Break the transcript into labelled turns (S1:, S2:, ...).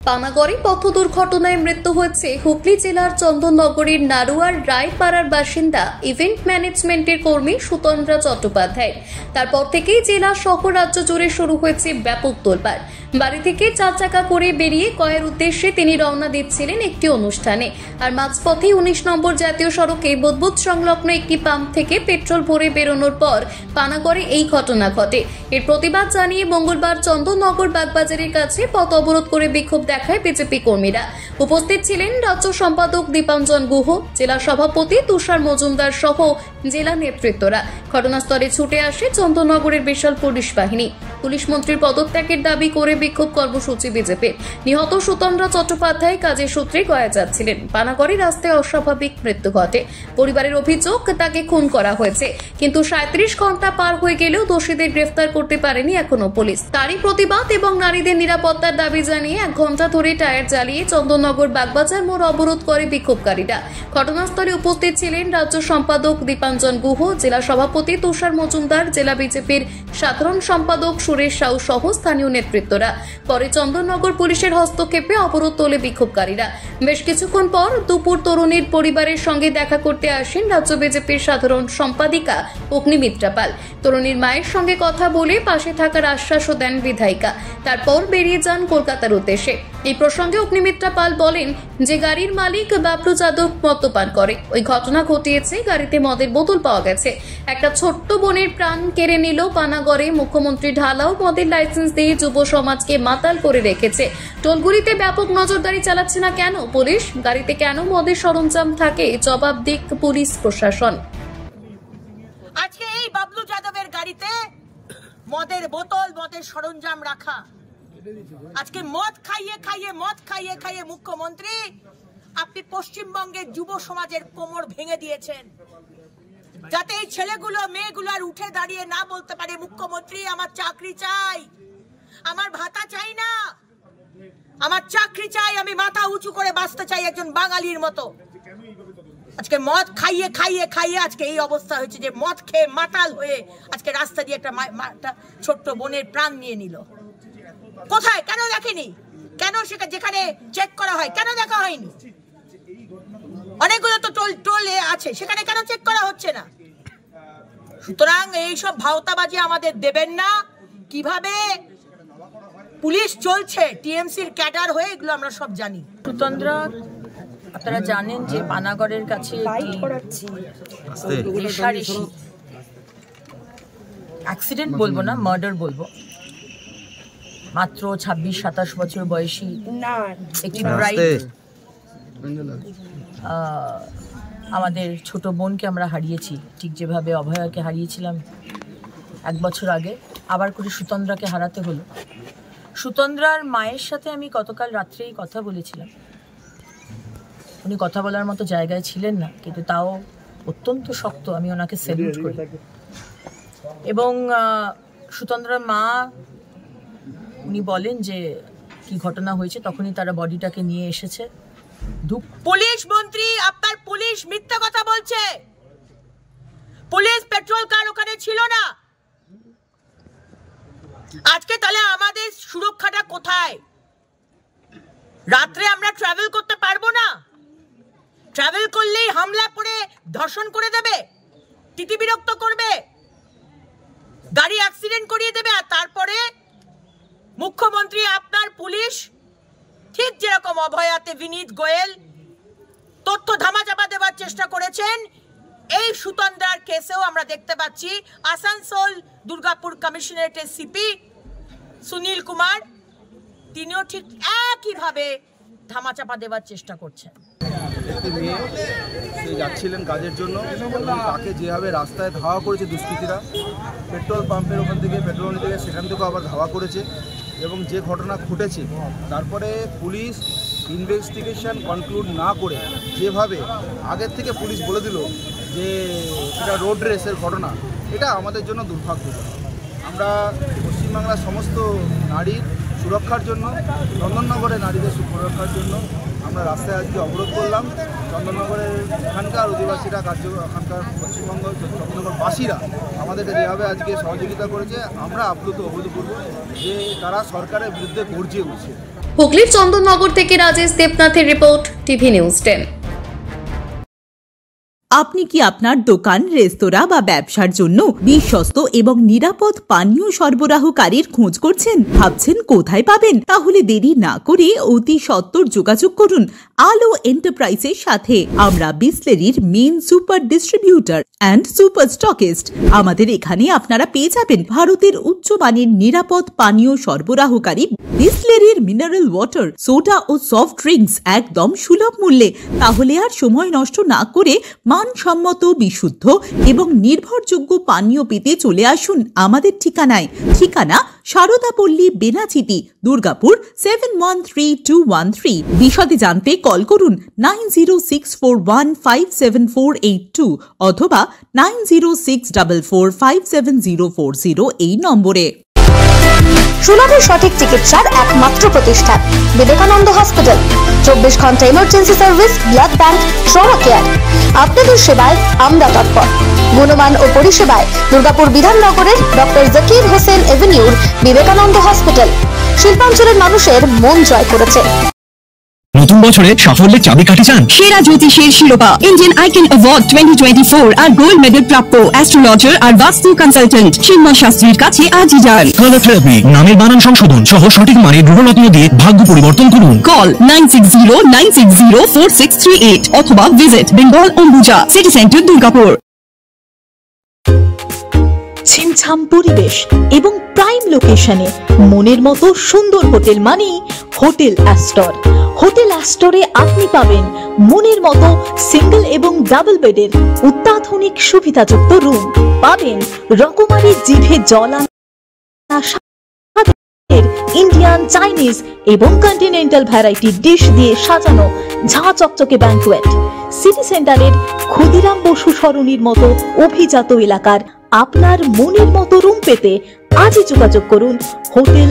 S1: পানাগড়ে পথ দুর্ঘটনায় মৃত্যু হয়েছে হুগলি জেলার চন্দননগরের নারুয়ার রায়পাড়ার বাসিন্দা ইভেন্ট ম্যানেজমেন্টের কর্মী সুতন্দ্রা চট্টোপাধ্যায়। তারপর থেকেই জেলা সহ রাজ্য জুড়ে শুরু হয়েছে ব্যাপক তোলপাড়। বাড়ি থেকে 4 চাকা করে বেরিয়ে কয়ের উদ্দেশ্যে তিনি রওনা দিচ্ছিলেন একটি অনুষ্ঠানে, আর মাঝপথে 19 নম্বর জাতীয় সড়কে বুদবুদ সংলগ্ন একটি পাম্প থেকে পেট্রোল ভরে বেরোনোর পর পানাগড়ে এই ঘটনা ঘটে। এর প্রতিবাদ জানিয়ে মঙ্গলবার চন্দননগর বাগবাজারের কাছে পথ অবরোধ করে বিক্ষোভ দেখায় বিজেপি কর্মীরা। উপস্থিত ছিলেন রাজ্য সম্পাদক দীপাঞ্জন গুহ, জেলা সভাপতি তুষার মজুমদার সহ জেলা নেতৃত্বরা। ঘটনাস্থলে ছুটে আসে চন্দননগরের বিশাল পুলিশ বাহিনী। পুলিশ মন্ত্রীর পদত্যাগের দাবি করে বিক্ষোভ কর্মসূচি বিজেপির। নিহত সুতন্দ্রা চট্টোপাধ্যায় কাজের সূত্রে গয়া যাচ্ছিলেন। পানাগড়ে রাস্তায় অস্বাভাবিক মৃত্যু ঘটে। পরিবারের অভিযোগ তাকে খুন করা হয়েছে, কিন্তু 37 ঘন্টা পার হয়ে গেলেও দোষীদের গ্রেফতার করতে পারেনি এখনো পুলিশ। তারই প্রতিবাদ এবং নারীদের নিরাপত্তার দাবি জানিয়ে 1 ঘন্টা ধরে টায়ার জ্বালিয়ে চন্দননগর বাগবাজার মোড় অবরোধ করে বিক্ষোভকারীরা। ঘটনাস্থলে উপস্থিত ছিলেন রাজ্য সম্পাদক দীপাঞ্জন গুহ, জেলা সভাপতি তুষার মজুমদার, জেলা বিজেপির সাধারণ সম্পাদক সুরেশ সাউ সহ স্থানীয় নেতৃত্বরা। পরে চন্দননগর পুলিশের হস্তক্ষেপে অবরোধ তোলে বিক্ষোভকারীরা। বেশ কিছুক্ষণ পর দুপুর তরুণীর পরিবারের সঙ্গে দেখা করতে আসেন রাজ্য বিজেপির সাধারণ সম্পাদিকা অগ্নিমিত্রা পাল। তরুণীর মায়ের সঙ্গে কথা বলে পাশে থাকার আশ্বাসও দেন বিধায়িকা। তারপর বেরিয়ে যান কলকাতার উদ্দেশ্যে। এই প্রসঙ্গে অগ্নিমিত্রা পাল বলেন যে গাড়ির মালিক বাবলু যাদব মদ্যপান করে। ওই ঘটনা ঘটিয়েছে, গাড়িতে মদের বোতল পাওয়া গেছে। একটা ছোট্ট বোনের প্রাণ কেড়ে নিল পানাগড়ে। মুখ্যমন্ত্রী ঢালাও মদের লাইসেন্স দিয়ে যুব সমাজকে মাতাল করে রেখেছে। টোলগুলিতে ব্যাপক নজরদারি চালাচ্ছে না কেন পুলিশ? গাড়িতে কেন মদের সরঞ্জাম থাকে? জবাব দিক পুলিশ প্রশাসন।
S2: আজকে এই বাবলু যাদবের গাড়িতে মদের বোতল, মদের সরঞ্জাম রাখা। আজকে মদ খাইয়ে মুখ্যমন্ত্রী আপনি পশ্চিমবঙ্গের যুব সমাজের কোমর ভেঙে দিয়েছেন, যাতে এই ছেলেগুলো মেয়েগুলো আর উঠে দাঁড়িয়ে না বলতে পারে মুখ্যমন্ত্রী আমার চাকরি চাই, আমার ভাতা চাই না, আমার চাকরি চাই, আমি মাথা উঁচু করে বাঁচতে চাই একজন বাঙালির মতো। আজকে মদ খাইয়ে আজকে এই অবস্থা হয়েছে যে মদ খেয়ে মাতাল হয়ে আজকে রাস্তা দিয়ে একটা ছোট্ট বোনের প্রাণ নিয়ে নিল। কোথায়? কেন দেখেনি? কেন সেটা যেখানে চেক করা হয় কেন দেখা হয়নি? অনেকগুলো তো টোলে আছে, সেখানে কেন চেক করা হচ্ছে না? সুতরাং এইসব ভাওতাবাজি আমাদের দেবেন না। কিভাবে পুলিশ চলছে টিএমসির ক্যাডার হয়ে, এগুলো আমরা সব জানি। সুতন্দ্রা, আপনারা জানেন যে পানাগড়ের কাছে অ্যাক্সিডেন্ট বলবো না, মার্ডার বলবো। মাত্র 26-27 বছর বয়সী একটি ব্রাইট আমাদের ছোট বোনকে আমরা হারিয়েছি, ঠিক যেভাবে অভয়াকে হারিয়েছিলাম 1 বছর আগে। আবার করে সুতন্দ্রাকে হারাতে হলো। সুতন্দ্রার মায়ের সাথে আমি গতকাল রাত্রেই কথা বলেছিলাম। উনি কথা বলার মতো জায়গায় ছিলেন না, কিন্তু তাও অত্যন্ত শক্ত, আমি ওনাকে স্যালুট করি। এবং সুতন্দ্রার মা উনি বলেন যে কি ঘটনা হয়েছে, তখনই তারা বডিটাকে নিয়ে এসেছে। পুলিশ মন্ত্রী, আপনার পুলিশ মিথ্যা কথা বলছে। পুলিশ পেট্রোল কার ওখানে ছিল না। আজকে তাহলে আমাদের সুরক্ষাটা কোথায়? রাত্রে আমরা ট্রাভেল করতে পারবো না? ট্রাভেল করলেই হামলা করে ধর্ষণ করে দেবে, তিতিবিরক্ত করবে, গাড়ি অ্যাক্সিডেন্ট করিয়ে দেবে। আর তারপরে মুখ্যমন্ত্রী, আপনার পুলিশ ঠিক যেরকম অভয়াতে বিনীত গোয়েল তথ্য ধামাচাপা দেওয়ার চেষ্টা করেছেন, এই সুতন্দ্রার কেসেও আমরা দেখতে পাচ্ছি আসানসোল দুর্গাপুর কমিশনারেটের সিপি সুনীল কুমার, তিনিও ঠিক একইভাবে ধামাচাপা দেওয়ার চেষ্টা করছেন।
S3: একটি মেয়ে সে যাচ্ছিলেন কাজের জন্য, তাকে যেভাবে রাস্তায় ধাওয়া করেছে দুষ্কৃতীরা, পেট্রোল পাম্পের ওখান থেকে পেট্রোল নিতে গিয়ে সেখান থেকেও আবার ধাওয়া করেছে। এবং যে ঘটনা ঘটেছে তারপরে পুলিশ ইনভেস্টিগেশন কনক্লুড না করে যেভাবে আগের থেকে পুলিশ বলে দিল যে এটা রোড রেসের ঘটনা, এটা আমাদের জন্য দুর্ভাগ্যজনক। আমরা পশ্চিমবাংলার সমস্ত নারীর সুরক্ষার জন্য, চন্দননগরের নারীদের সুরক্ষার জন্য আমরা রাস্তায় আজকে অবরোধ করলাম। চন্দননগরের এখানকার অধিবাসীরা, এখানকার পশ্চিমবঙ্গ চন্দননগরবাসীরা আমাদেরকে যেভাবে আজকে সহযোগিতা করেছে, আমরা আপ্লুত অভূতপূর্ব যে তারা সরকারের বিরুদ্ধে গর্জে উঠছে।
S1: হুগলির চন্দননগর থেকে রাজেশ দেবনাথের রিপোর্ট, টিভি নিউজ 10।
S4: আপনি কি আপনার দোকান, রেস্তোরাঁ বা ব্যবসার জন্য বিশ্বস্ত এবং নিরাপদ পানীয় সরবরাহকারীর খোঁজ করছেন? ভাবছেন কোথায় পাবেন? তাহলে দেরি না করে অতি সত্বর যোগাযোগ করুন আলো এন্টারপ্রাইজের সাথে। আমরা বিসলেরির main super distributor and super stockist. আমাদের এখানে আপনারা পেয়ে যাবেন ভারতের উচ্চমানের নিরাপদ পানীয় সরবরাহকারী বিসলেরির মিনারেল ওয়াটার, সোডা ও সফট ড্রিঙ্কস একদম সুলভ মূল্যে। তাহলে আর সময় নষ্ট না করে মানসম্মত, বিশুদ্ধ এবং নির্ভরযোগ্য পানীয় পেতে চলে আসুন আমাদের ঠিকানায়। ঠিকানা সারদাপল্লী, বেনাচিতি, দুর্গাপুর 713213। বিশদে জানতে কল করুন 9064157482 অথবা 9064457040 এই নম্বরে।
S5: সুলভ সঠিক চিকিৎসার একমাত্র প্রতিষ্ঠান বিবেকানন্দ হসপিটাল। 24 ঘন্টা emergency service, blood bank, trauma care. আপনাদের সেবায় আমরা তৎপর। গুণমান ও পরিষেবায় দুর্গাপুর বিধাননগরের ডক্টর জাকির হোসেন এভিনিউর বিবেকানন্দ হসপিটাল শিল্পাঞ্চলের মানুষের মন জয় করেছে।
S6: নতুন বছরে সাফল্যের চাবিকাঠি চান?
S7: সেরা জ্যোতিষের শিরোপা, ইন্ডিয়ান আইকন অ্যাওয়ার্ড 2024 আর গোল্ড মেডেল প্রাপ্ত অ্যাস্ট্রোলজার আর বাস্তু কনসালটেন্ট চিন্ময় শাস্ত্রীর কাছে আজই যান।
S6: কালার থেরাপি, নামের বানান সংশোধন সহ সঠিক মানের গ্রহরত্ন দিয়ে ভাগ্য পরিবর্তন করুন।
S7: কল 9609604638 অথবা visit Bengal Ambuja city centre, Durgapur.
S4: ছিমছাম পরিবেশ এবং প্রাইম লোকেশনে মনের মতো সুন্দর হোটেল মানেই হোটেল অ্যাস্টর। হোটেল অ্যাস্টরে আপনি পাবেন মনের মতো সিঙ্গেল এবং ডাবল বেডের অত্যাধুনিক সুবিধাযুক্ত রুম, পাবেন রকমারি জিভে জল আনা ইন্ডিয়ান, চাইনিজ এবং কন্টিনেন্টাল ভ্যারাইটি ডিশ দিয়ে সাজানো ঝাঁ চকচকে ব্যাংকুয়েট। সিটি সেন্টারের ক্ষুদিরাম বসু সরণির মতো অভিজাত এলাকার আপনার মনের মতো রুম পেতে আজই যোগাযোগ করুন হোটেল